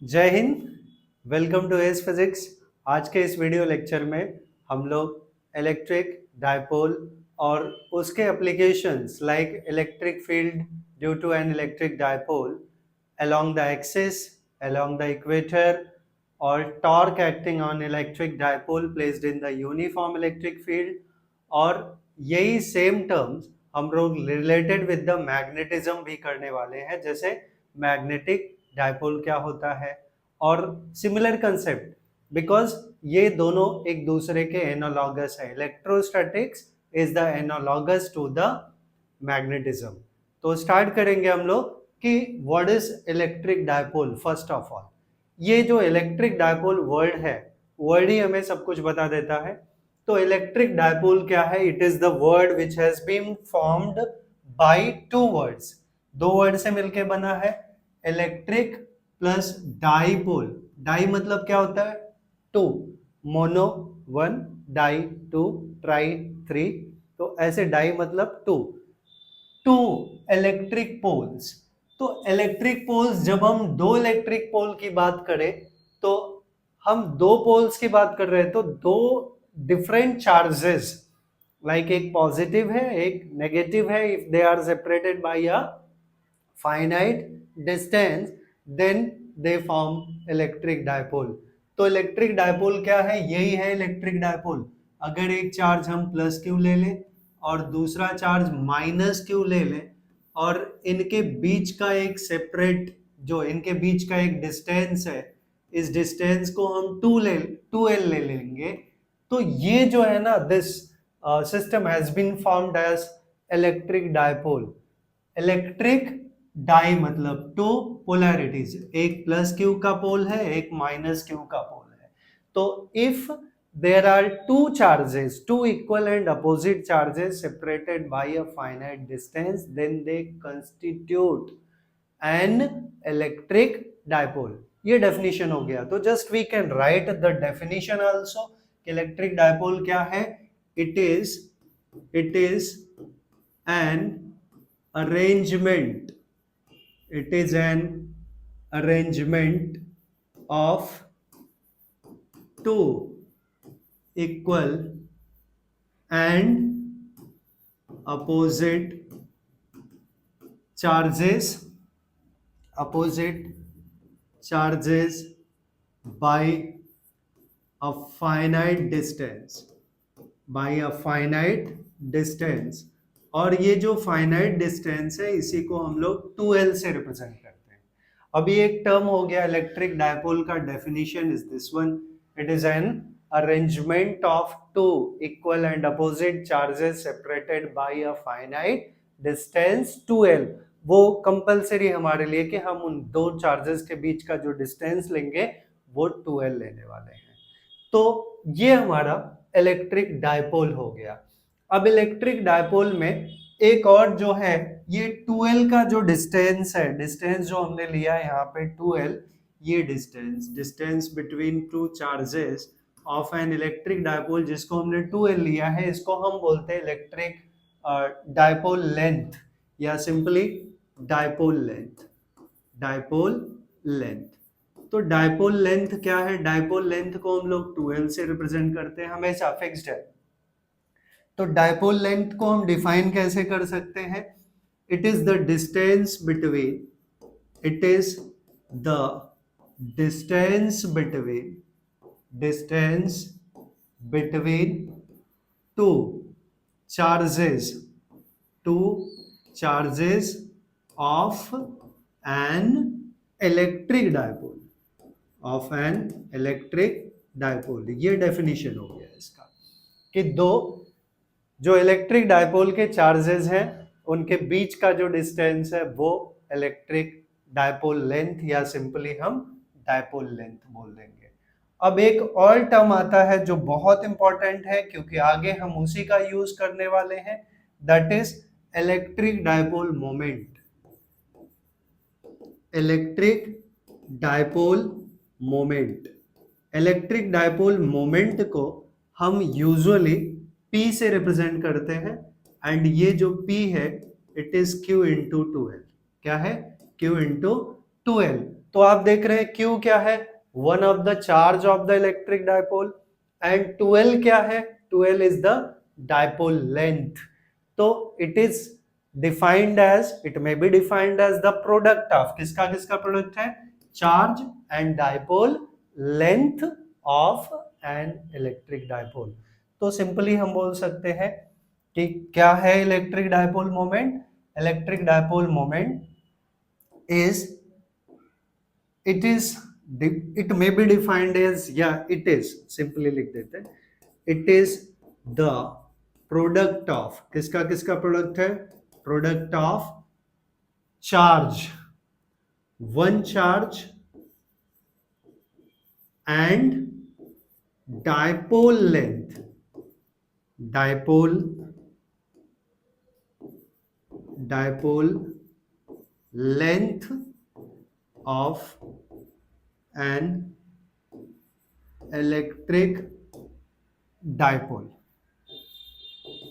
जय Hind. Welcome to S physics. आज के इस वीडियो लेक्चर में हम लोग इलेक्ट्रिक डायपोल और उसके applications like electric field due to an electric dipole along the axis, along the equator, or torque acting on electric dipole placed in the uniform electric field, और यही same terms हम लोग related with the magnetism भी करने वाले हैं, जैसे magnetic dipole क्या होता है और सिमिलर कंसेप्ट, बिकॉज ये दोनों एक दूसरे के एनालॉगस है। Electrostatics is the analogous to the magnetism. तो स्टार्ट करेंगे हम लोग कि what is electric dipole. First of all, ये जो इलेक्ट्रिक डायपोल वर्ड है, वर्ड ही हमें सब कुछ बता देता है। तो इलेक्ट्रिक डायपोल क्या है? It is the word which has been formed by two words. दो वर्ड से मिलके बना है, इलेक्ट्रिक प्लस डाइपोल। डाई मतलब क्या होता है? Two. Mono one, di two, tri three. तो ऐसे डाई मतलब टू। Two electric poles. तो इलेक्ट्रिक पोल्स, जब हम दो इलेक्ट्रिक पोल की बात करें तो हम दो पोल्स की बात कर रहे हैं, तो दो डिफरेंट चार्जेस, लाइक एक पॉजिटिव है एक नेगेटिव है, if they are separated by a finite distance, then they form electric dipole। तो इलेक्ट्रिक डायपोल क्या है? यही है इलेक्ट्रिक डायपोल। अगर एक चार्ज हम प्लस क्यू ले लें और दूसरा चार्ज माइनस क्यू ले लें और इनके बीच का एक सेपरेट, जो इनके बीच का एक डिस्टेंस है, इस डिस्टेंस को हम 2l ले लेंगे, तो ये जो है ना, this system has been formed as electric dipole. Electric di मतलब टू पोलैरिटीज, एक प्लस क्यू का पोल है एक माइनस क्यू का पोल है। तो if there are two charges, two equal and opposite charges separated by a finite distance, then they constitute an electric dipole. ये definition हो गया। तो just we can write the definition also. Electric dipole क्या है? It is an arrangement, it is an arrangement of two equal and opposite charges by a finite distance, और ये जो finite distance है इसी को हम लोग 2l से रिप्रेजेंट करते हैं। अभी एक टर्म हो गया इलेक्ट्रिक डायपोल का। Definition is this one, it is an arrangement of two equal and opposite charges separated by a finite distance 2l। वो कंपलसरी हमारे लिए कि हम उन दो चार्जेस के बीच का जो डिस्टेंस लेंगे वो 2l लेने वाले हैं। तो ये हमारा इलेक्ट्रिक डायपोल हो गया। अब इलेक्ट्रिक डायपोल में एक और जो है, ये 2l का जो डिस्टेंस है, डिस्टेंस जो हमने लिया है यहाँ पे 2l, ये distance between two charges of an electric dipole, जिसको हमने 2l लिया है, इसको हम बोलते हैं इलेक्ट्रिक डायपोल लेंथ, या सिंपली डायपोल लेंथ। तो डायपोल लेंथ क्या है? डायपोल लेंथ को हम लोग 2l से रिप्रेजेंट करते हैं, हमेशा फिक्स्ड है। तो डायपोल लेंथ को हम डिफाइन कैसे कर सकते हैं? It is the distance between two charges of an electric dipole. ये डेफिनेशन हो गया इसका कि दो जो इलेक्ट्रिक डायपोल के चार्जेस हैं उनके बीच का जो डिस्टेंस है वो इलेक्ट्रिक डायपोल लेंथ, या सिंपली हम डायपोल लेंथ बोल देंगे। अब एक और टर्म आता है जो बहुत इंपॉर्टेंट है, क्योंकि आगे हम उसी का यूज करने वाले हैं, that is electric dipole moment. Electric dipole moment को हम यूजुअली P से रिप्रेजेंट करते हैं, एंड ये जो P है it is Q into 2l। क्या है? Q into 2l। तो आप देख रहे हैं Q क्या है, one of the charge of the electric dipole, and 2L क्या है, 2L is the dipole length. तो it is defined as, it may be defined as the product of, किसका किसका प्रोडक्ट है, charge and dipole length of an electric dipole. तो simply हम बोल सकते हैं कि क्या है electric dipole moment. Electric dipole moment is, it is, it may be defined as, yeah, it is, simply लिख देते हैं, it is the product of, किसका किसका प्रोडक्ट है, product of charge, one charge and dipole length, dipole length of an electric dipole.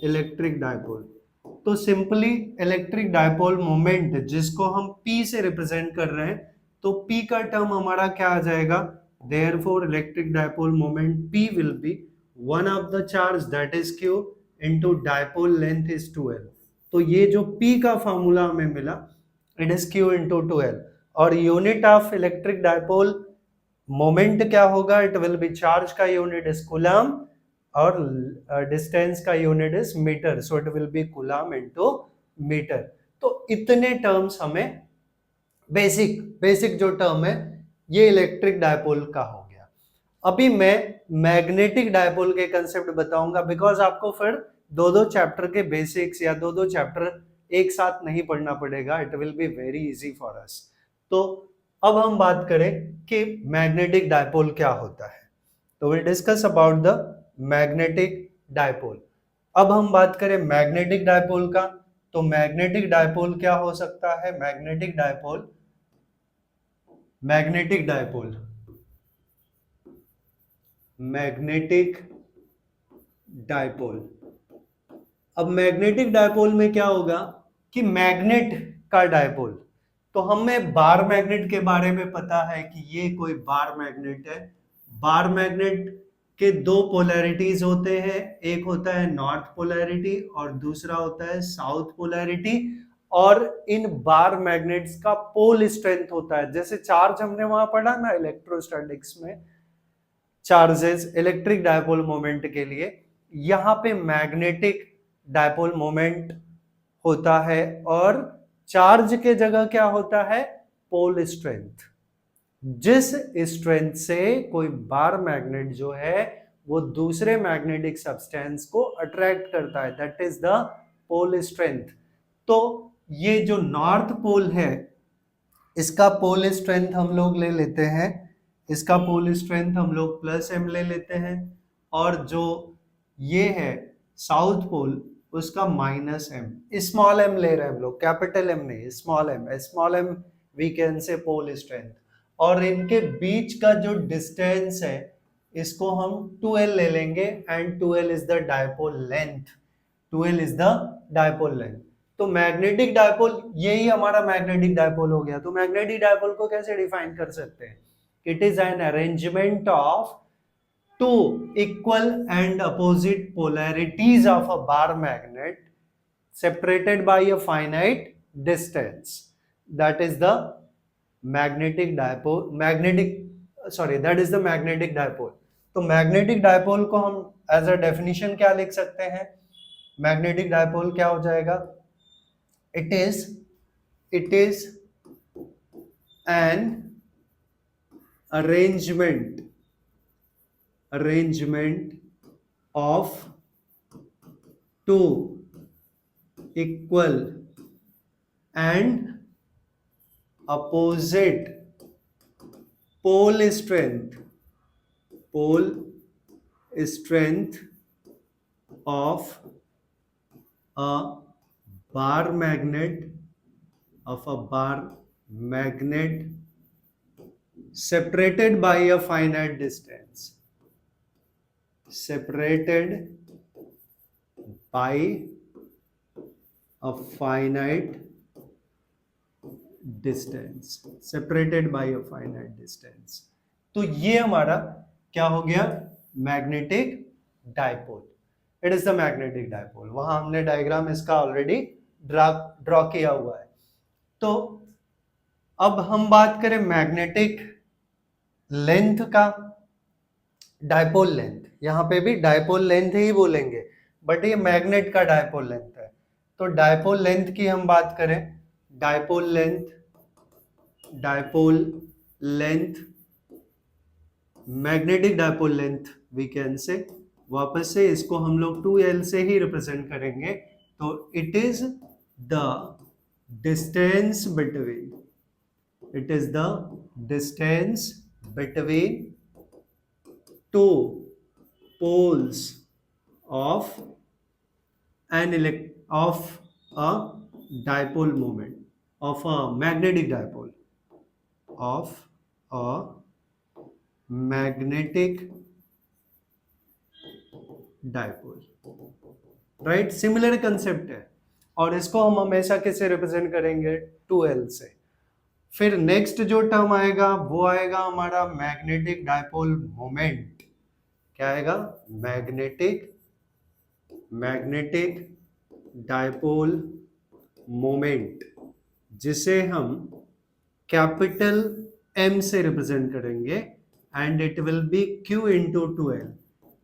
Electric dipole, तो simply electric dipole moment जिसको हम P से रिप्रेजेंट कर रहे हैं, तो P का टर्म हमारा क्या आ जाएगा, therefore electric dipole moment P will be one of the charge that is Q into dipole length is 2L. तो ये जो P का फॉर्मूला हमें मिला, it is Q into 2L, और unit of electric dipole moment क्या होगा, it will be, charge का यूनिट इज कूलम और डिस्टेंस का unit is metre, so it will be coulomb into metre. तो इतने टर्म्स हमें बेसिक जो टर्म है ये इलेक्ट्रिक डायपोल का हो गया. अभी मैं मैग्नेटिक डायपोल के कंसेप्ट बताऊंगा, बिकॉज आपको फिर दो चैप्टर के बेसिक्स या दो चैप्टर एक साथ नहीं पढ़ना पड़ेगा, it will be very easy for us. तो अब हम बात करें कि मैग्नेटिक डायपोल क्या होता है, तो will discuss about the magnetic dipole. अब हम बात करें मैग्नेटिक डायपोल का, तो मैग्नेटिक डायपोल क्या हो सकता है, मैग्नेटिक डायपोल मैग्नेटिक डायपोल. अब मैग्नेटिक डायपोल में क्या होगा कि मैग्नेट का डायपोल, तो हमें बार मैग्नेट के बारे में पता है कि ये कोई बार मैग्नेट है. बार मैग्नेट के दो पोलैरिटीज होते हैं, एक होता है नॉर्थ पोलैरिटी और दूसरा होता है साउथ पोलैरिटी, और इन बार मैग्नेट्स का पोल स्ट्रेंथ होता है. जैसे चार्ज हमने वहां पढ़ा ना इलेक्ट्रोस्टैटिक्स में, चार्जेस इलेक्ट्रिक डायपोल मोमेंट के लिए, यहाँ पे मैग्नेटिक डायपोल मोमेंट होता है, और चार्ज के जगह क्या होता है, पोल स्ट्रेंथ. जिस स्ट्रेंथ से कोई बार मैग्नेट जो है वो दूसरे मैग्नेटिक सब्सटेंस को अट्रैक्ट करता है, that is the pole strength. तो ये जो नॉर्थ पोल है इसका पोल स्ट्रेंथ हम लोग ले लेते हैं, इसका पोल स्ट्रेंथ हम लोग +m ले लेते हैं, और जो ये है साउथ पोल उसका -m, स्मॉल m ले रहे हैं हम लोग, कैपिटल M नहीं, small m we can say pole strength. और इनके बीच का जो डिस्टेंस है इसको हम 2L ले लेंगे, and 2L is the dipole length, 2L is the dipole length. तो मैग्नेटिक डायपोल, यही हमारा मैग्नेटिक डायपोल हो गया. तो मैग्नेटिक डायपोल को कैसे डिफाइन कर सकते हैं, it is an arrangement of two equal and opposite polarities of a bar magnet separated by a finite distance, that is the magnetic dipole. तो मैग्नेटिक डायपोल को हम एज अ डेफिनेशन क्या लिख सकते हैं, मैग्नेटिक डायपोल क्या हो जाएगा, it is an arrangement of two equal and opposite pole strength of a bar magnet separated by a finite distance, separated by a finite distance, separated by a finite distance. तो ये हमारा क्या हो गया, magnetic dipole. It is the magnetic dipole. वहां हमने diagram इसका already draw किया हुआ है। तो अब हम बात करें मैग्नेटिक लेंथ का, डायपोल लेंथ, यहां पे भी डायपोल लेंथ ही बोलेंगे, बट ये मैग्नेट का डायपोल लेंथ है। तो डायपोल लेंथ की हम बात करें, dipole length, magnetic dipole length we can say, वापस से इसको हम लोग 2L से ही रिप्रेजेंट करेंगे। तो it is the distance between two poles of a dipole moment, of a magnetic dipole, right. Similar concept है, और इसको हम हमेशा किससे रिप्रेजेंट करेंगे, 2L से। फिर नेक्स्ट जो टर्म आएगा वो आएगा हमारा मैग्नेटिक डायपोल मोमेंट। क्या आएगा, मैग्नेटिक डायपोल मोमेंट, जिसे हम कैपिटल M से रिप्रेजेंट करेंगे, and it will be Q into 2L।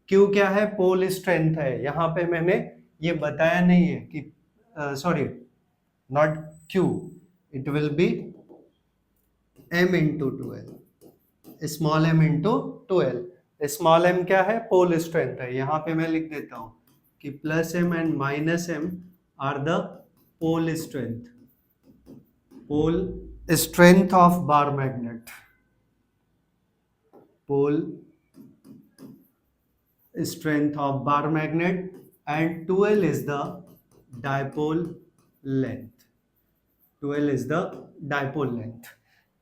Q क्या है, पोल स्ट्रेंथ है। यहां पे मैंने ये बताया नहीं है कि sorry, not Q, it will B M into 2L, small m into 2L। Small m क्या है, पोल स्ट्रेंथ है। यहां पे मैं लिख देता हूं कि plus m and minus m are the pole strength of bar magnet, pole strength of bar magnet, and 2L is the dipole length, 2L is the dipole length।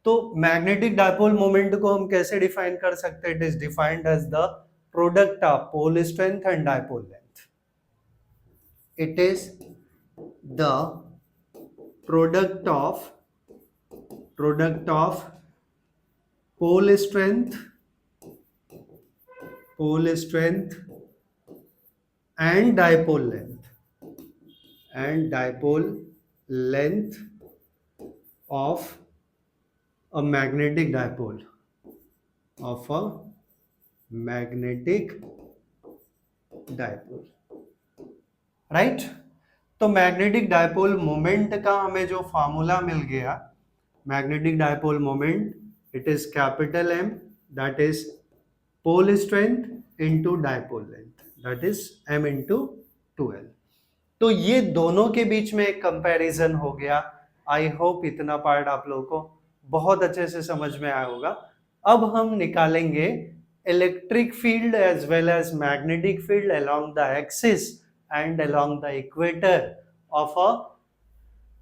तो मैग्नेटिक डायपोल मोमेंट को हम कैसे define कर सकते हैं, it is defined as the product of pole strength and dipole length. It is the product of pole strength and dipole length of a magnetic dipole, right. तो magnetic dipole moment का हमें जो formula मिल गया, magnetic dipole moment, it is capital M, that is pole strength into dipole length, that is M into 2L। तो ये दोनों के बीच में एक कंपैरिजन हो गया। आई होप इतना पार्ट आप लोगों को बहुत अच्छे से समझ में आया होगा। अब हम निकालेंगे electric field as well as magnetic field along the axis and along the equator of a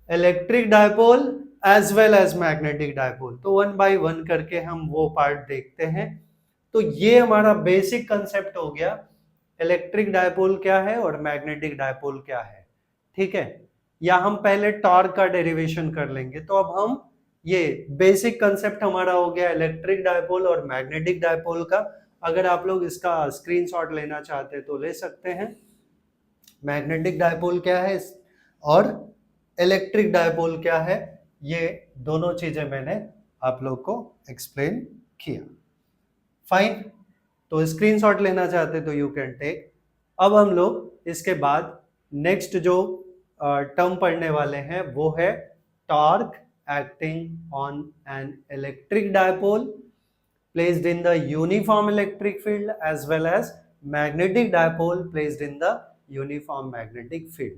electric dipole as well as magnetic dipole. तो वन बाय वन करके हम वो पार्ट देखते हैं। तो ये हमारा बेसिक कंसेप्ट हो गया, इलेक्ट्रिक डायपोल क्या है और मैग्नेटिक डायपोल क्या है। ठीक है, या हम पहले टॉर्क का डेरिवेशन कर लेंगे। तो अब हम ये बेसिक कंसेप्ट हमारा हो गया इलेक्ट्रिक डायपोल और मैग्नेटिक डायपोल का। अगर आप लोग इसका स्क्रीनशॉट लेना चाहते हैं तो ले सकते हैं। मैग्नेटिक डायपोल क्या है और इलेक्ट्रिक डायपोल क्या है, ये दोनों चीजें मैंने आप लोग को एक्सप्लेन किया। फाइन, तो स्क्रीनशॉट लेना चाहते तो यू कैन टेक। अब हम लोग इसके बाद नेक्स्ट जो टर्म पढ़ने वाले हैं वो है torque acting on an electric dipole placed in the uniform electric field as well as magnetic dipole placed in the uniform magnetic field.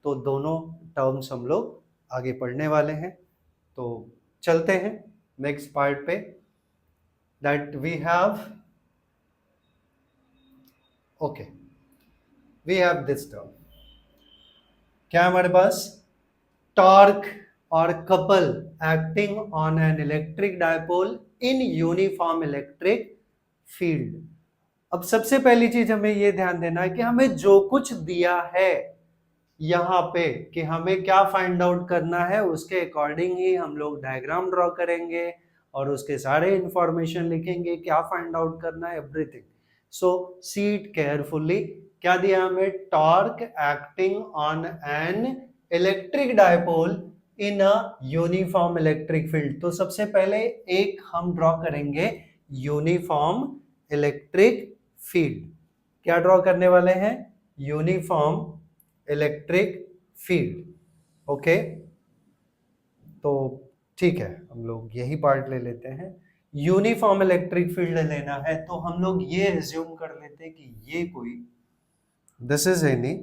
तो दोनों टर्म्स हम लोग आगे पढ़ने वाले हैं। तो चलते हैं नेक्स्ट पार्ट पे, that we have this term। क्या हमारे पास, टॉर्क और couple acting on an electric dipole in uniform electric field. अब सबसे पहली चीज हमें ये ध्यान देना है कि हमें जो कुछ दिया है यहाँ पे कि हमें क्या फाइंड आउट करना है, उसके अकॉर्डिंग ही हम लोग डायग्राम ड्रॉ करेंगे और उसके सारे इंफॉर्मेशन लिखेंगे, क्या फाइंड आउट करना है, everything. So see it carefully. क्या दिया हमें? Torque acting on an electric dipole in a uniform electric field. तो सबसे पहले एक हम ड्रॉ करेंगे यूनिफॉर्म इलेक्ट्रिक फील्ड। क्या ड्रॉ करने वाले हैं? Uniform electric field. ओके, तो ठीक है, हम लोग यही पार्ट ले लेते हैं। यूनिफॉर्म इलेक्ट्रिक फील्ड लेना है तो हम लोग ये एज्यूम कर लेते हैं कि ये कोई, this is any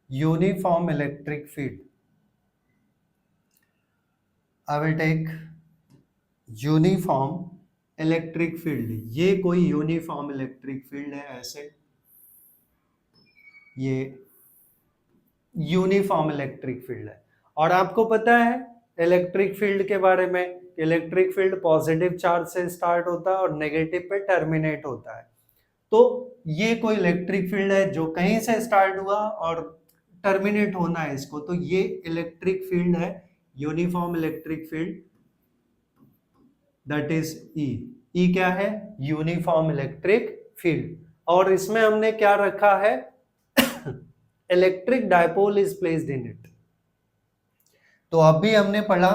uniform electric field. I will take uniform electric field. ये कोई यूनिफॉर्म इलेक्ट्रिक फील्ड है, ऐसे ये यूनिफॉर्म इलेक्ट्रिक फील्ड है। और आपको पता है इलेक्ट्रिक फील्ड के बारे में, इलेक्ट्रिक फील्ड पॉजिटिव चार्ज से स्टार्ट होता है और नेगेटिव पे टर्मिनेट होता है। तो ये कोई इलेक्ट्रिक फील्ड है जो कहीं से स्टार्ट हुआ और टर्मिनेट होना है इसको, तो ये इलेक्ट्रिक फील्ड है, uniform electric field, that is E. E क्या है? Uniform electric field. और इसमें हमने क्या रखा है? Electric dipole is placed in it. तो अभी हमने पढ़ा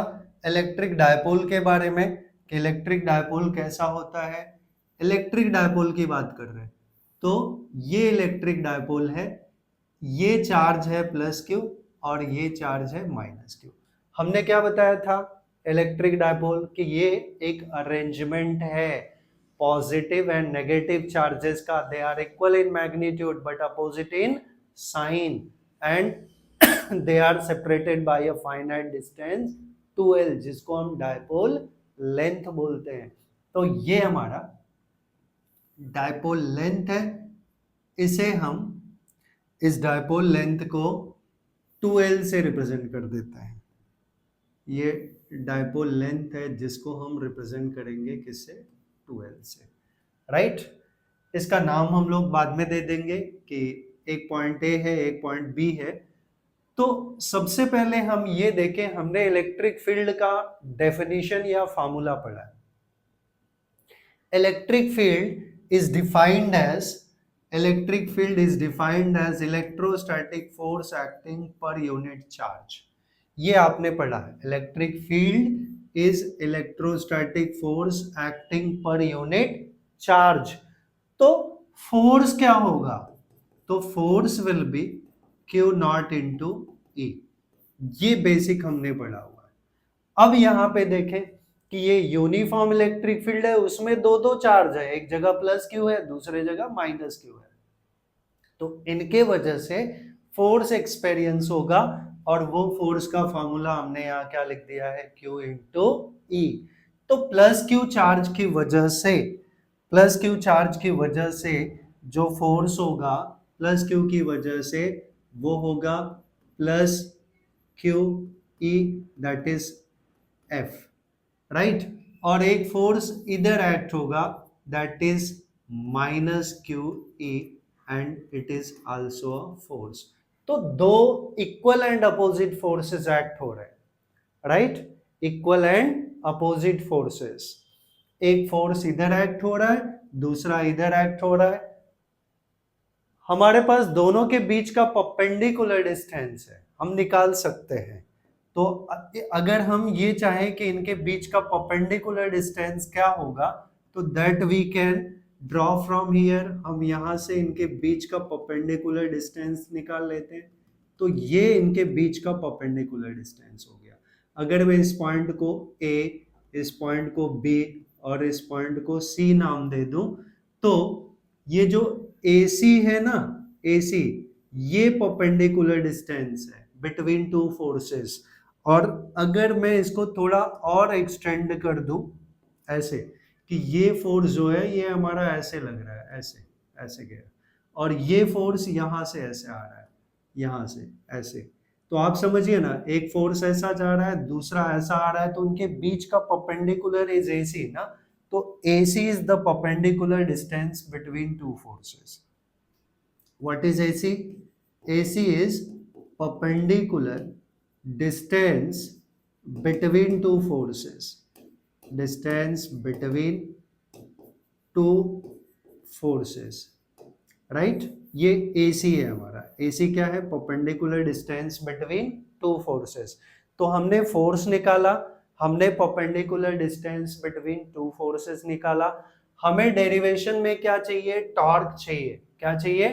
इलेक्ट्रिक डायपोल के बारे में कि इलेक्ट्रिक डायपोल कैसा होता है। इलेक्ट्रिक डायपोल की बात कर रहे हैं तो ये इलेक्ट्रिक डायपोल है, ये चार्ज है प्लस क्यू और ये चार्ज है माइनस क्यू। हमने क्या बताया था इलेक्ट्रिक डायपोल कि ये एक अरेंजमेंट है पॉजिटिव एंड नेगेटिव चार्जेस का। They are equal in magnitude but opposite in sign and they are separated by a finite distance 2l, जिसको हम डायपोल लेंथ बोलते हैं। तो ये हमारा डायपोल लेंथ है, इसे हम इस डायपोल लेंथ को 2l से रिप्रेजेंट कर देते हैं। ये डायपोल लेंथ है जिसको हम रिप्रेजेंट करेंगे किससे? 2l से, राइट। इसका नाम हम लोग बाद में दे देंगे कि एक पॉइंट ए है, एक पॉइंट बी है। तो सबसे पहले हम ये देखें, हमने इलेक्ट्रिक फील्ड का डेफिनेशन या फार्मूला पढ़ा है। Electric field is defined as electrostatic force acting per unit charge. ये आपने पढ़ा है, electric field is electrostatic force acting per unit charge. तो फोर्स क्या होगा? तो force will be Q naught into E। ये बेसिक हमने पढ़ा हुआ है। अब यहां पे देखें कि ये यूनिफॉर्म इलेक्ट्रिक फील्ड है, उसमें दो दो चार्ज है, एक जगह प्लस क्यू है, दूसरे जगह माइनस क्यू है। तो इनके वजह से फोर्स एक्सपीरियंस होगा और वो फोर्स का फॉर्मूला हमने यहाँ क्या लिख दिया है? Q into E। तो प्लस क्यू चार्ज की वजह से, प्लस क्यू चार्ज की वजह से जो फोर्स होगा प्लस क्यू की वजह से वो होगा plus Q E, that is F, right. और एक फोर्स इधर एक्ट होगा that is minus Q E and it is also a force. तो दो equal and opposite forces act हो रहे हैं, right, equal and opposite forces. एक फोर्स इधर एक्ट हो रहा है, दूसरा इधर एक्ट हो रहा है। हमारे पास दोनों के बीच का परपेंडिकुलर डिस्टेंस है, हम निकाल सकते हैं। तो अगर हम ये चाहें कि इनके बीच का परपेंडिकुलर डिस्टेंस क्या होगा, तो that we can draw from here. हम यहाँ से इनके बीच का परपेंडिकुलर डिस्टेंस निकाल लेते हैं। तो ये इनके बीच का परपेंडिकुलर डिस्टेंस हो गया। अगर मैं इस पॉइंट को A, इस पॉइंट को B और इस पॉइंट को C नाम दे दूं, तो ये जो AC है ना, AC, ये परपेंडिकुलर डिस्टेंस है बिटवीन टू फोर्सेस। और अगर मैं इसको थोड़ा और एक्सटेंड कर दूं ऐसे कि ये फोर्स जो है ये हमारा ऐसे लग रहा है, ऐसे ऐसे गया, और ये फोर्स यहां से ऐसे आ रहा है, यहां से ऐसे। तो आप समझिए ना, एक फोर्स ऐसा जा रहा है, दूसरा ऐसा आ रहा है, तो उनके बीच का परपेंडिकुलर इज AC ना। तो AC is the perpendicular distance between two forces. What is AC? AC is perpendicular distance between two forces, distance between two forces, right ये AC है हमारा। AC क्या है? Perpendicular distance between two forces. तो हमने force निकाला, हमने perpendicular distance between two forces निकाला। हमें डेरिवेशन में क्या चाहिए? टॉर्क चाहिए। क्या चाहिए?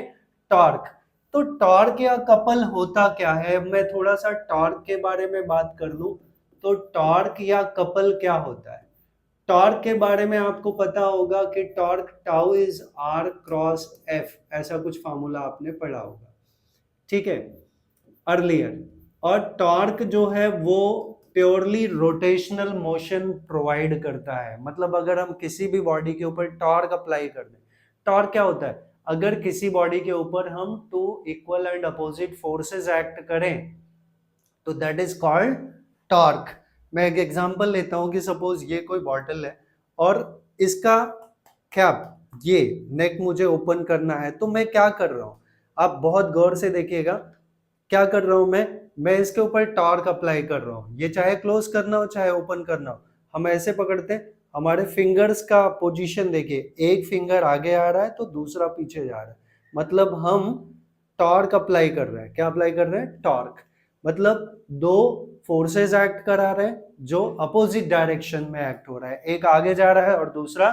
टॉर्क। तो टॉर्क या कपल होता क्या है? मैं थोड़ा सा टॉर्क के बारे में बात कर लूं। तो टॉर्क या कपल क्या होता है? टॉर्क के बारे में आपको पता होगा कि torque tau is r cross F, ऐसा कुछ फार्मूला आपने पढ़ा होगा, ठीक है, अर्लियर। और टॉर्क जो है वो प्योरली रोटेशनल मोशन प्रोवाइड करता है। मतलब अगर हम किसी भी बॉडी के ऊपर टॉर्क अप्लाई कर दें, टॉर्क क्या होता है? अगर किसी बॉडी के ऊपर हम two equal and opposite forces act करें तो दैट इज कॉल्ड टॉर्क। मैं एक एग्जांपल लेता हूं कि सपोज ये कोई बॉटल है और इसका कैप, ये नेक मुझे ओपन करना है, तो मैं क्या कर रहा हूं? आप बहुत गौर से देखिएगा। क्या कर रहा हूं मैं इसके ऊपर टॉर्क अप्लाई कर रहा हूं। ये चाहे क्लोज करना हो चाहे ओपन करना हो, हम ऐसे पकड़ते हैं। हमारे फिंगर्स का पोजीशन देखिए, एक फिंगर आगे आ रहा है तो दूसरा पीछे जा रहा है, मतलब हम टॉर्क अप्लाई कर रहे हैं। क्या अप्लाई कर रहे हैं? टॉर्क। मतलब दो फोर्सेस एक्ट करा रहे हैं जो अपोजिट डायरेक्शन में एक्ट हो रहा है, एक आगे जा रहा है और दूसरा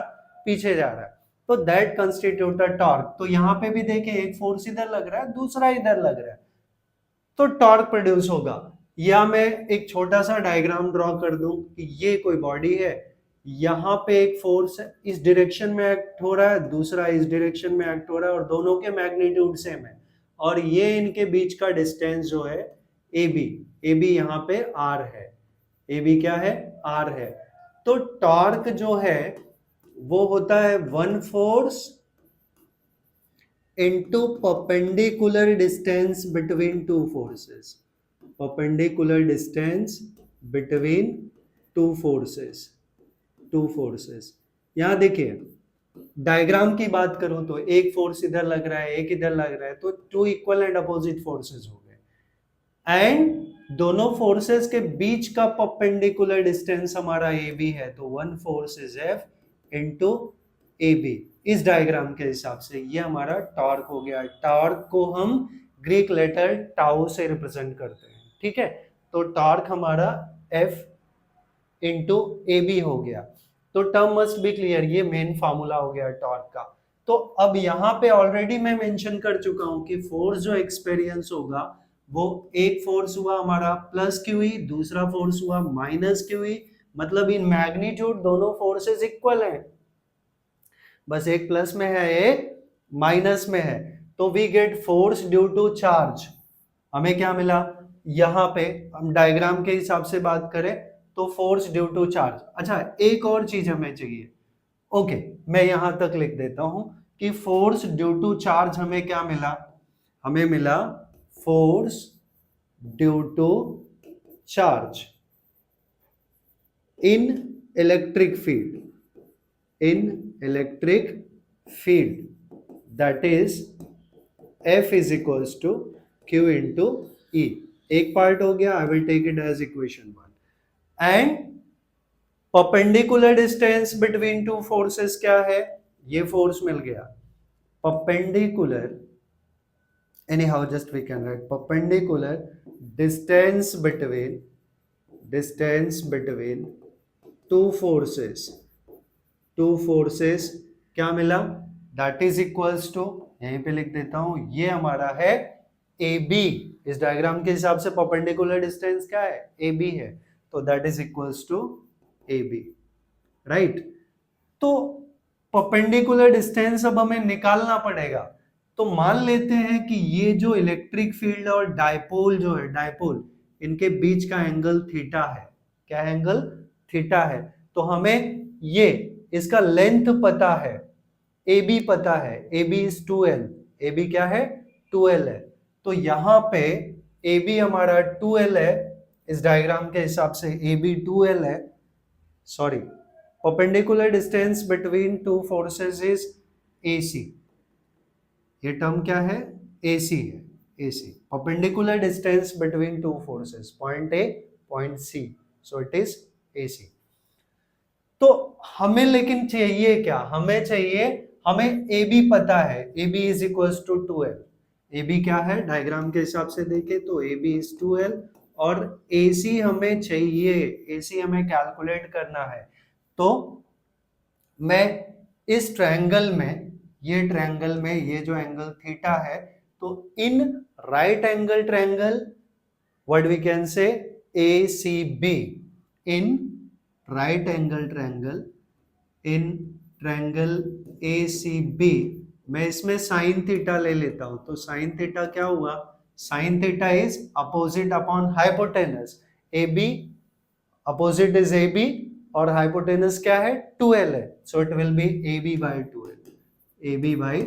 पीछे जा रहा है, तो दैट कंस्टिट्यूट अ टॉर्क। तो यहाँ पे भी देखिए, एक फोर्स इधर लग रहा है, दूसरा इधर लग रहा है, तो टॉर्क प्रोड्यूस होगा। या मैं एक छोटा सा डायग्राम ड्रॉ कर दूं कि ये कोई बॉडी है, यहाँ पे एक फोर्स इस डायरेक्शन में एक्ट हो रहा है, दूसरा इस डायरेक्शन में एक्ट हो रहा है, और दोनों के मैग्नीट्यूड सेम है, और ये इनके बीच का डिस्टेंस जो है AB, AB यहाँ पे R है। AB क्या है? R है। तो टॉर्क जो है वो होता है one force into perpendicular distance between two forces, perpendicular distance between two forces, two forces। यहां देखिए, डायग्राम की बात करूं तो एक फोर्स इधर लग रहा है, एक इधर लग रहा है, तो two equal and opposite forces हो गए। एंड दोनों फोर्सेस के बीच का परपेंडिकुलर डिस्टेंस हमारा AB है, तो one force is F into AB। इस डायग्राम के हिसाब से ये हमारा टॉर्क हो गया। टॉर्क को हम ग्रीक लेटर टाउ से रिप्रेजेंट करते हैं, ठीक है। तो टॉर्क हमारा F इंटू AB हो गया। तो टर्म मस्ट बी क्लियर, ये मेन फार्मूला हो गया टॉर्क का। तो अब यहाँ पे ऑलरेडी मैं मेंशन कर चुका हूं कि फोर्स जो एक्सपीरियंस होगा वो एक फोर्स हुआ हमारा प्लस QE, दूसरा फोर्स हुआ माइनस QE। मतलब इन मैग्नीट्यूड दोनों फोर्सेस इक्वल हैं, बस एक प्लस में है एक माइनस में है। तो we get force due to charge. हमें क्या मिला? यहां पे हम डायग्राम के हिसाब से बात करें तो फोर्स ड्यू टू चार्ज। अच्छा, एक और चीज हमें चाहिए। ओके, मैं यहां तक लिख देता हूं कि फोर्स ड्यू टू चार्ज हमें क्या मिला? हमें मिला force due to charge in electric field, in electric field, that is F is equals to Q into E। एक पार्ट हो गया, I will take it as equation 1। and perpendicular distance between two forces क्या है? ये force मिल गया। perpendicular, anyhow just we can write perpendicular distance between two forces, two forces क्या मिला? That is equals to, यहीं पे लिख देता हूं, ये हमारा है AB। इस डायग्राम के हिसाब से परपेंडिकुलर डिस्टेंस क्या है? AB है, तो that is equals to AB, right. तो परपेंडिकुलर डिस्टेंस अब हमें निकालना पड़ेगा। तो मान लेते हैं कि ये जो इलेक्ट्रिक फील्ड और डायपोल जो है, डायपोल, इनके बीच का एंगल थीटा है। क्या एंगल? थीटा है। तो हमें ये इसका लेंथ पता है, AB पता है, AB इज 2L। AB क्या है? 2L है। तो यहां पे AB हमारा 2L है, इस डायग्राम के हिसाब से AB 2L है। Sorry, perpendicular distance between two forces is AC। ये टर्म क्या है? AC है। AC. Perpendicular distance between two forces, point A, point C. So it is AC. तो हमें लेकिन चाहिए क्या? हमें AB पता है, AB is equals to 2L. AB क्या है? डायग्राम के हिसाब से देखें तो AB is 2L और AC हमें चाहिए, AC हमें कैलकुलेट करना है. तो मैं इस ट्रायंगल में, ये ट्रायंगल में ये जो एंगल थीटा है, तो in right angle triangle what we can say ACB, in right angle triangle, in triangle ACB, मैं इसमें साइन थीटा ले लेता हूं. तो साइन थीटा क्या हुआ? Sine theta is opposite upon hypotenuse. AB opposite is AB और हाइपोटेनस क्या है? 2L है. So it will be AB by 2L. AB by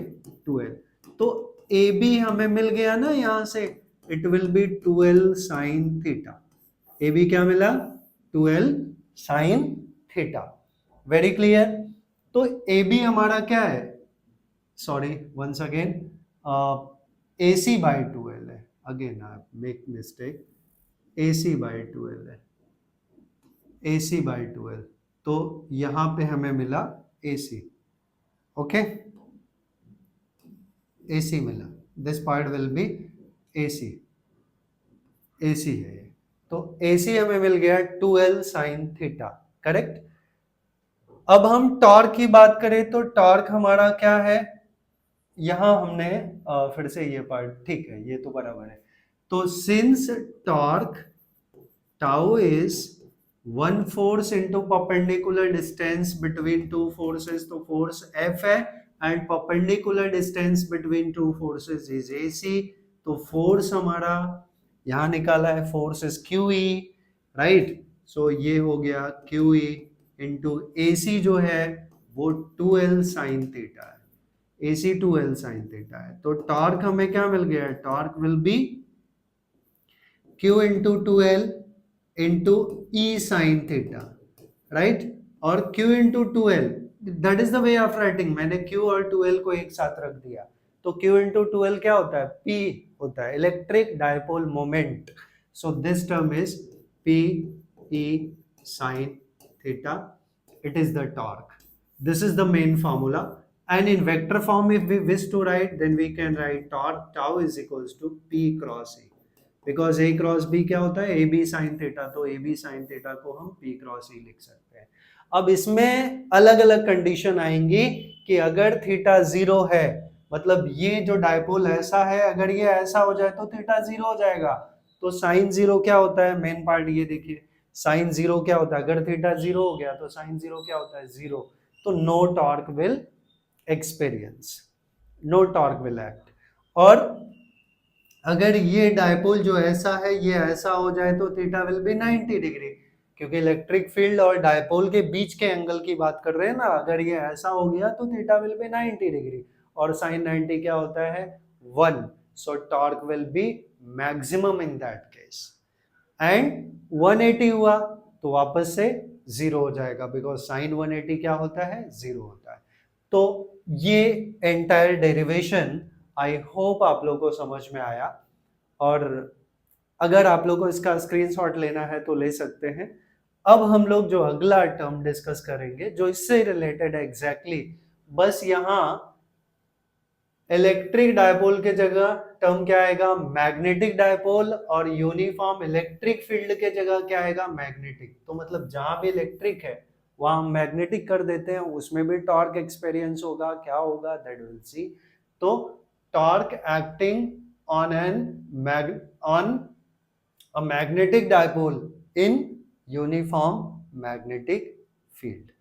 2L. तो AB हमें मिल गया ना यहां से, it will be 2L sine theta. AB क्या मिला? 2L sine theta. Very clear. तो AB हमारा क्या है? Sorry once again, AC by 2L है. Again I make mistake. AC by 2L है. AC by 2L. तो यहां पे हमें मिला AC. ओके, AC मिला. This part will be AC. AC है ये. तो AC हमें मिल गया 2L साइन थीटा. करेक्ट. अब हम टॉर्क की बात करें तो टॉर्क हमारा क्या है? यहां हमने फिर से ये पार्ट, ठीक है, ये तो बराबर है. तो since torque tau is one force into perpendicular distance between two forces, तो फोर्स F है and perpendicular distance between two forces is AC. तो फोर्स हमारा यहां निकाला है, फोर्स इज QE, राइट. सो ये हो गया QE इंटू AC जो है वो 2L साइन थीटा है. AC 2L साइन थीटा है. तो टॉर्क हमें क्या मिल गया है? Torque will be Q into 2L into E sine theta, right. और Q into 2L, that is the way of writing. मैंने Q और 2L को एक साथ रख दिया. तो Q इंटू 2L क्या होता है? P होता है, electric dipole moment. So this term is P E sine theta. It is the torque. This is the main formula. And in vector form, if we wish to write, then we can write torque tau is equals to P cross E. Because A cross B क्या होता है? AB sin theta. तो AB sin theta को हम P cross E लिख सकते हैं. अब इसमें अलग अलग कंडीशन आएंगी कि अगर थीटा 0 है, मतलब ये जो डायपोल ऐसा है, अगर ये ऐसा हो जाए तो थीटा 0 हो जाएगा. तो साइन 0 क्या होता है? मेन पार्ट ये देखिए, साइन 0 क्या होता है? अगर थीटा 0 हो गया तो साइन 0 क्या होता है? 0. तो no torque will experience, no torque will act. और अगर ये डायपोल जो ऐसा है ये ऐसा हो जाए तो थीटा विल बी 90 डिग्री, क्योंकि इलेक्ट्रिक फील्ड और डायपोल के बीच के एंगल की बात कर रहे हैं ना. अगर ये ऐसा हो गया तो थीटा विल बी 90 डिग्री और साइन 90 क्या होता है? 1. सो torque will B maximum in that case. And 180 हुआ तो वापस से 0 हो जाएगा, बिकॉज साइन 180 क्या होता है? 0 होता है. तो ये एंटायर डेरिवेशन आई होप आप लोगों को समझ में आया. और अगर आप लोगों को इसका स्क्रीनशॉट लेना है तो ले सकते हैं. अब हम लोग जो अगला टर्म डिस्कस करेंगे जो इससे रिलेटेड है एग्जैक्टली, बस यहां इलेक्ट्रिक डायपोल के जगह टर्म क्या आएगा? Magnetic dipole. और यूनिफॉर्म इलेक्ट्रिक फील्ड के जगह क्या आएगा? मैग्नेटिक. तो मतलब जहां भी इलेक्ट्रिक है वहां हम मैग्नेटिक कर देते हैं, उसमें भी टॉर्क एक्सपीरियंस होगा. क्या होगा? That will see. तो torque acting on a magnetic dipole in uniform magnetic field.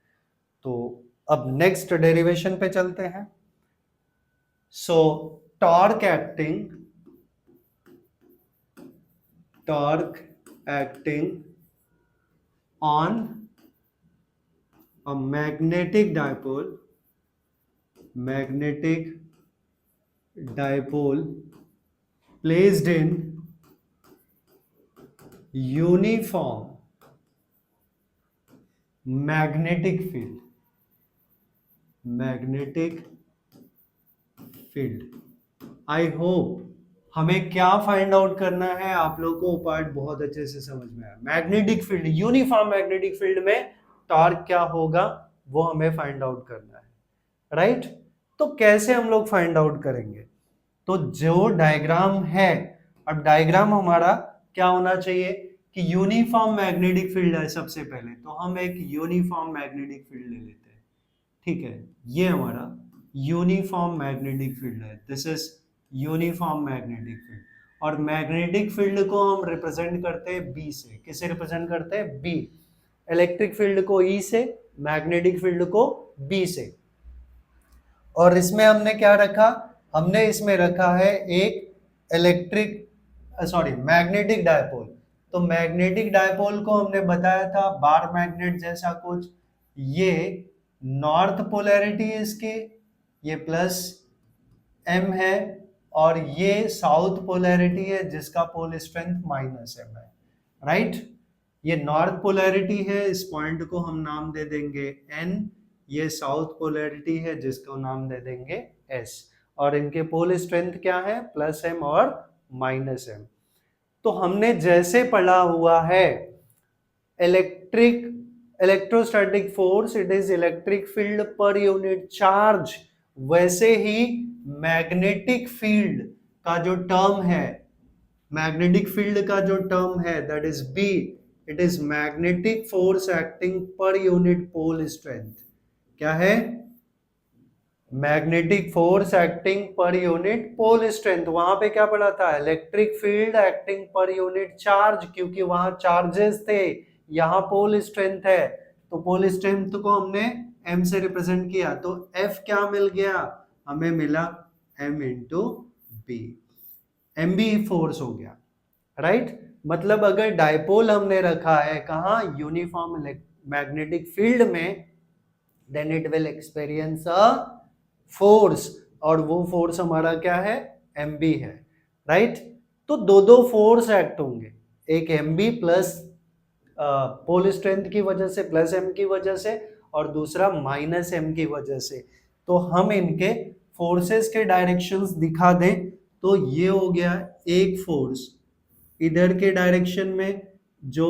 तो अब नेक्स्ट डेरिवेशन पे चलते हैं. So torque acting on a magnetic dipole placed in uniform magnetic field. I hope हमें क्या फाइंड आउट करना है, आप लोगों को पार्ट बहुत अच्छे से समझ में आया। Magnetic field, uniform magnetic field में टॉर्क क्या होगा वो हमें फाइंड आउट करना है, राइट। तो कैसे हम लोग फाइंड आउट करेंगे, तो जो डायग्राम है, अब डायग्राम हमारा क्या होना चाहिए कि यूनिफॉर्म मैग्नेटिक फील्ड है सबसे पहले, तो हम एक यूनिफॉर्म मैग्नेटिक फील्ड ले लेते हैं, ठीक है। ये हमारा यूनिफॉर्म मैग्नेटिक फील्ड है, this is uniform magnetic field. और मैग्नेटिक फील्ड को हम रिप्रेजेंट करते हैं बी से, किसे रिप्रेजेंट करते हैं, बी। इलेक्ट्रिक फील्ड को ई से, मैग्नेटिक फील्ड को बी से। और इसमें हमने क्या रखा, हमने इसमें रखा है एक मैग्नेटिक डायपोल। तो मैग्नेटिक डायपोल को हमने बताया था बार मैग्नेट जैसा कुछ, ये नॉर्थ पोलैरिटी है इसकी, ये प्लस एम है, और ये साउथ पोलैरिटी है जिसका पोल स्ट्रेंथ माइनस एम है, राइट। ये नॉर्थ पोलैरिटी है, इस पॉइंट को हम नाम दे देंगे एन, ये साउथ पोलैरिटी है जिसको नाम दे देंगे एस, और इनके पोल स्ट्रेंथ क्या है, प्लस एम और माइनस एम। तो हमने जैसे पढ़ा हुआ है electrostatic force it is electric field पर यूनिट चार्ज, वैसे ही मैग्नेटिक फील्ड का जो टर्म है, मैग्नेटिक फील्ड का जो टर्म है that is B, it is magnetic force acting per unit pole strength. क्या है, magnetic force acting per unit pole strength. वहां पे क्या पढ़ा था, electric field acting per unit charge, क्योंकि वहां चार्जेस थे, यहाँ पोल स्ट्रेंथ है, तो पोल स्ट्रेंथ को हमने m से रिप्रेजेंट किया, तो F क्या मिल गया, हमें मिला m into B, m B force हो गया, राइट। मतलब अगर डायपोल हमने रखा है कहाँ, यूनिफॉर्म मैग्नेटिक फील्ड में, then it will experience a force, और वो फोर्स हमारा क्या है, एम बी है, राइट। तो दो दो फोर्स एक्ट होंगे, एक m B plus pole strength की वजह से, प्लस एम की वजह से, और दूसरा माइनस एम की वजह से। तो हम इनके फोर्सेस के डायरेक्शंस दिखा दें, तो ये हो गया एक फोर्स इधर के डायरेक्शन में जो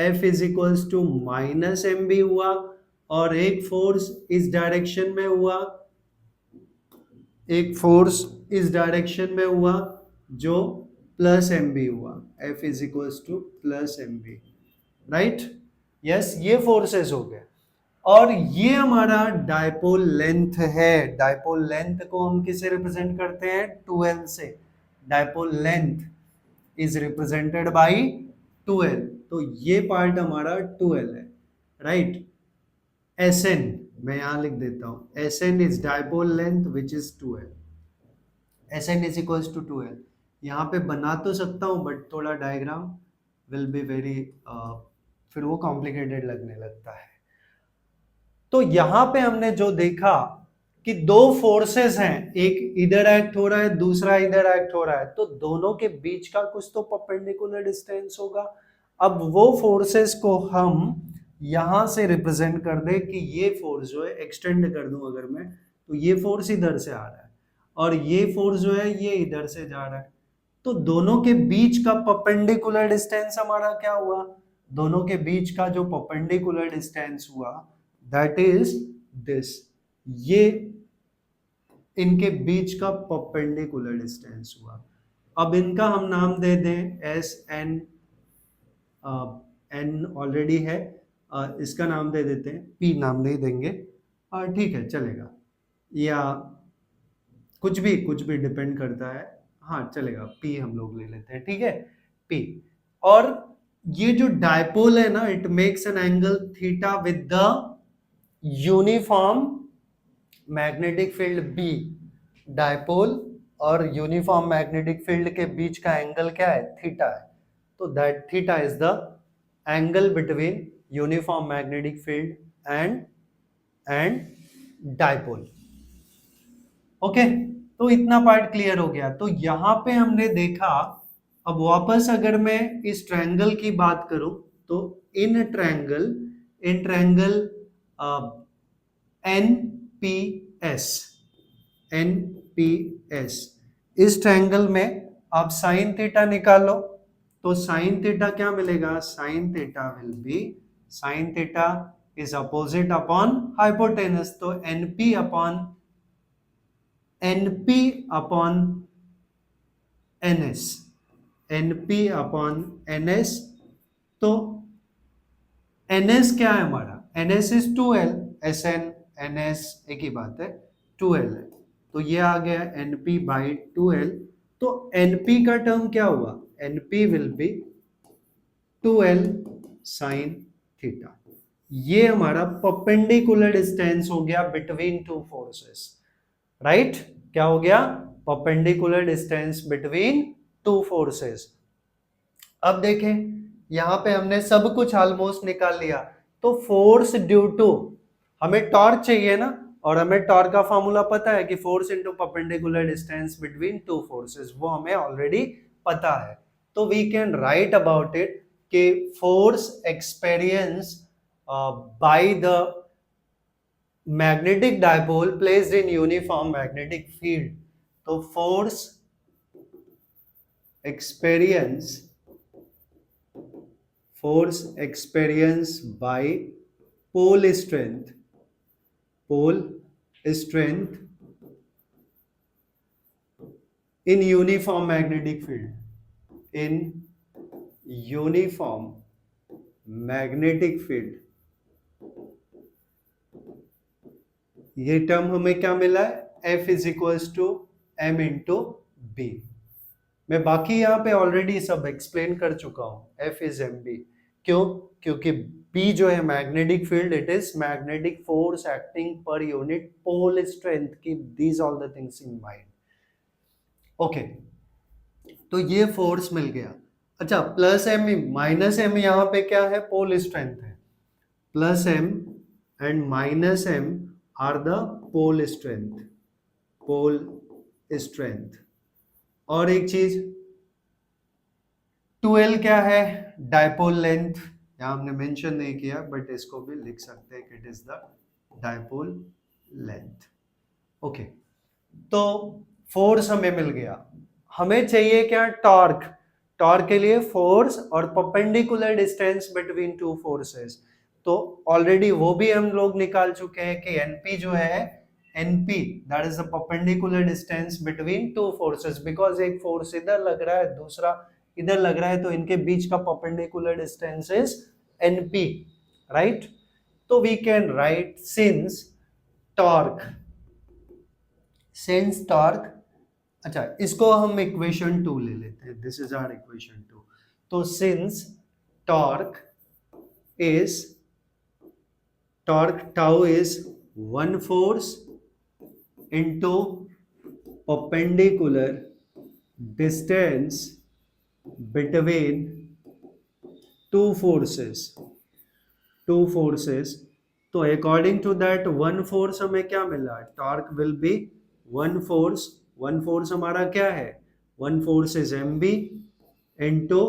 F is equals to minus m B हुआ, और एक फोर्स इस डायरेक्शन में हुआ, एक फोर्स इस डायरेक्शन में हुआ जो प्लस एम बी हुआ, F is equals to plus m B, right. Yes, ये फोर्सेस हो गए। और ये हमारा डायपोल लेंथ है, डायपोल लेंथ को हम किसे रिप्रेजेंट करते हैं, 2l से। Dipole length is represented by 2l, तो ये पार्ट हमारा 2l है, राइट। Sn मैं यहां लिख देता हूं, Sn is dipole length which is 2l, Sn is equals to 2l। यहाँ पे बना तो सकता हूँ बट थोड़ा डायग्राम विल बी वेरी फिर वो कॉम्प्लिकेटेड लगने लगता है। तो यहाँ पे हमने जो देखा कि दो फोर्सेस हैं, एक इधर एक्ट हो रहा है, दूसरा इधर एक्ट हो रहा है, तो दोनों के बीच का कुछ तो परपेंडिकुलर डिस्टेंस होगा। अब वो फोर्सेस को हम यहां से रिप्रेजेंट कर दे कि ये फोर्स जो है, एक्सटेंड कर दूं अगर मैं, तो ये फोर्स इधर से आ रहा है और ये फोर्स जो है ये इधर से जा रहा है, तो दोनों के बीच का परपेंडिकुलर डिस्टेंस हमारा क्या हुआ, दोनों के बीच का जो परपेंडिकुलर डिस्टेंस हुआ दैट इज दिस, ये इनके बीच का परपेंडिकुलर डिस्टेंस हुआ। अब इनका हम नाम दे दें एस एन, एन ऑलरेडी है, इसका नाम दे देते हैं, पी नाम दे देंगे, ठीक है चलेगा, या कुछ भी डिपेंड करता है, हाँ चलेगा, पी हम लोग ले लेते हैं, ठीक है, पी। और ये जो डायपोल है ना, it makes an angle theta with the uniform magnetic field B. Dipole और यूनिफॉर्म मैग्नेटिक फील्ड के बीच का एंगल क्या है, थीटा है, तो that theta is the angle between uniform magnetic field and dipole. Okay, तो इतना पार्ट क्लियर हो गया। तो यहां पे हमने देखा, अब वापस अगर मैं इस ट्रायंगल की बात करूं, तो इन ट्रायंगल एनपीएस, इस ट्रायंगल में आप साइन थीटा निकालो, तो साइन थीटा क्या मिलेगा, sine theta will be, sine theta is opposite upon hypotenuse, तो NP upon NS, NP upon NS. तो एनएस क्या है हमारा, NS is 2L, S N N S एक ही बात है, 2L है, तो ये आ गया एनपी बाई 2L। तो एनपी का टर्म क्या हुआ, NP will be 2L sine theta. ये हमारा परपेंडिकुलर डिस्टेंस हो गया बिटवीन टू फोर्सेस, राइट, क्या हो गया, perpendicular distance between two forces. अब देखें यहां पे हमने सब कुछ ऑलमोस्ट निकाल लिया, तो फोर्स ड्यू टू, हमें टॉर्क चाहिए ना, और हमें टॉर्क का फॉर्मूला पता है कि force into perpendicular distance between two forces, वो हमें ऑलरेडी पता है। तो we can write about it कि force experience by the magnetic dipole placed in uniform magnetic field, तो force experienced by pole strength in uniform magnetic field, in uniform magnetic field, ये term हमें क्या मिला है, F is equals to M into B. मैं बाकी यहाँ पे ऑलरेडी सब एक्सप्लेन कर चुका हूं, F इज एम बी, क्यों, क्योंकि B जो है magnetic field, it is magnetic force acting per unit pole strength, keep these all the things in mind. Okay, तो ये फोर्स मिल गया। अच्छा, प्लस एम माइनस एम यहाँ पे क्या है, पोल स्ट्रेंथ है, plus m and minus m are the pole strength. और एक चीज 2L क्या है, डायपोल लेंथ, यहां हमने मेंशन नहीं किया बट इसको भी लिख सकते हैं कि it is the dipole length. Okay, तो फोर्स हमें मिल गया, हमें चाहिए क्या, टॉर्क। टॉर्क के लिए फोर्स और perpendicular distance between two forces, तो ऑलरेडी वो भी हम लोग निकाल चुके हैं कि एनपी जो है, NP that is the perpendicular distance between two forces, because एक फोर्स इधर लग रहा है दूसरा इधर लग रहा है, तो इनके बीच का perpendicular distance is NP, right. तो we can write since torque, अच्छा इसको हम इक्वेशन 2 ले लेते हैं, दिस इज आवर इक्वेशन 2। तो since torque tau is one force into perpendicular distance between two forces, तो according to that one force हमें क्या मिला, torque will be one force हमारा क्या है, one force is M B into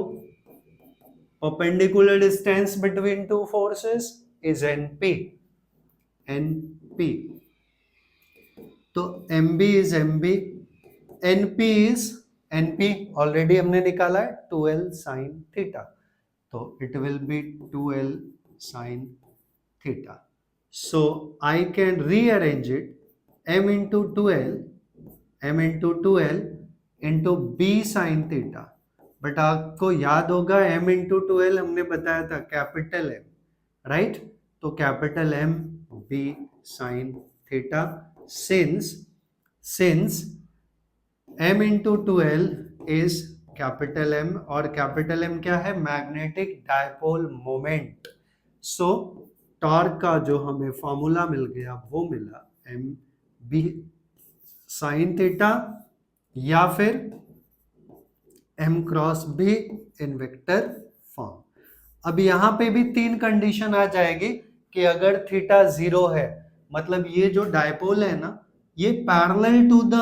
perpendicular distance between two forces is NP, तो MB इज MB, NP already हमने निकाला है 2L साइन थीटा, तो it will be 2L sine theta. So I can rearrange it M into 2L into B sine theta, but आपको याद होगा M into 2L हमने बताया था कैपिटल M, राइट, तो capital M B sine theta, since M into 2L is capital M, और capital M क्या है, मैग्नेटिक डायपोल मोमेंट। सो टॉर्क का जो हमें फॉर्मूला मिल गया वो मिला M B साइन थीटा या फिर M क्रॉस B इन वेक्टर फॉर्म। अब यहाँ पे भी तीन कंडीशन आ जाएगी कि अगर थीटा 0 है, मतलब ये जो डायपोल है ना ये parallel to the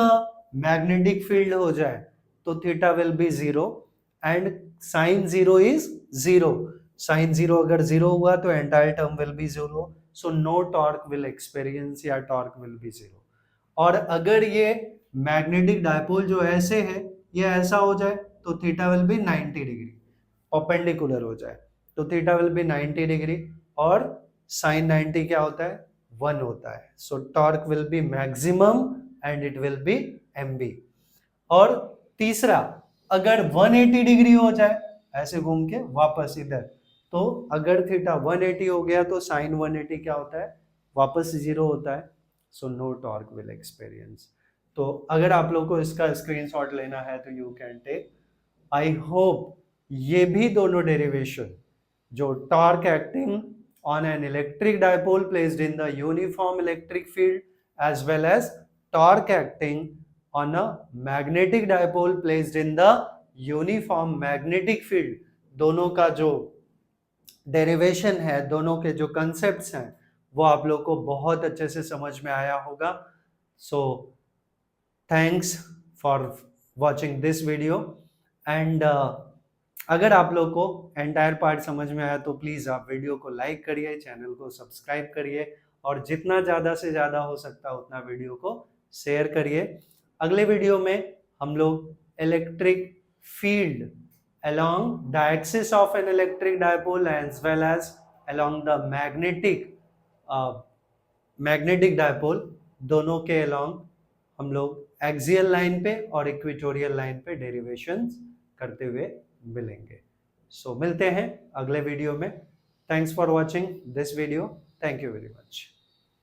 magnetic field हो जाए, तो theta will be 0 and sine 0 is 0, sine 0 अगर 0 हुआ तो entire term will be 0, so no torque will experience या टॉर्क विल बी 0। और अगर ये मैग्नेटिक डायपोल जो ऐसे है ये ऐसा हो जाए तो theta will B 90 degree, perpendicular हो जाए तो थीटा विल बी 90 डिग्री, और साइन 90 क्या होता है, 1 होता है। सो torque will B maximum and it will B mb। और तीसरा, अगर 180 डिग्री हो जाए ऐसे घूम के वापस इधर, तो अगर थीटा 180 हो गया तो साइन 180 क्या होता है, वापस 0 होता है। So no torque will experience. तो अगर आप लोग को इसका स्क्रीनशॉट लेना है तो you can take. I hope ये भी दोनों डेरिवेशन, जो torque acting on an electric dipole placed in the uniform electric field as well as torque acting on a magnetic dipole placed in the uniform magnetic field, दोनों का जो derivation है, दोनों के जो कंसेप्ट्स हैं, वो आप लोग को बहुत अच्छे से समझ में आया होगा। So thanks for watching this video and अगर आप लोग को एंटायर पार्ट समझ में आया तो प्लीज़ आप वीडियो को लाइक करिए, चैनल को सब्सक्राइब करिए, और जितना ज़्यादा से ज़्यादा हो सकता उतना वीडियो को शेयर करिए। अगले वीडियो में हम लोग electric field along the axis of an electric dipole as well as along the magnetic dipole, दोनों के along हम लोग एक्सियल लाइन पे और इक्वेटोरियल लाइन पे डेरिवेशंस करते हुए मिलेंगे। सो मिलते हैं अगले वीडियो में। Thanks for watching this video. Thank you very much.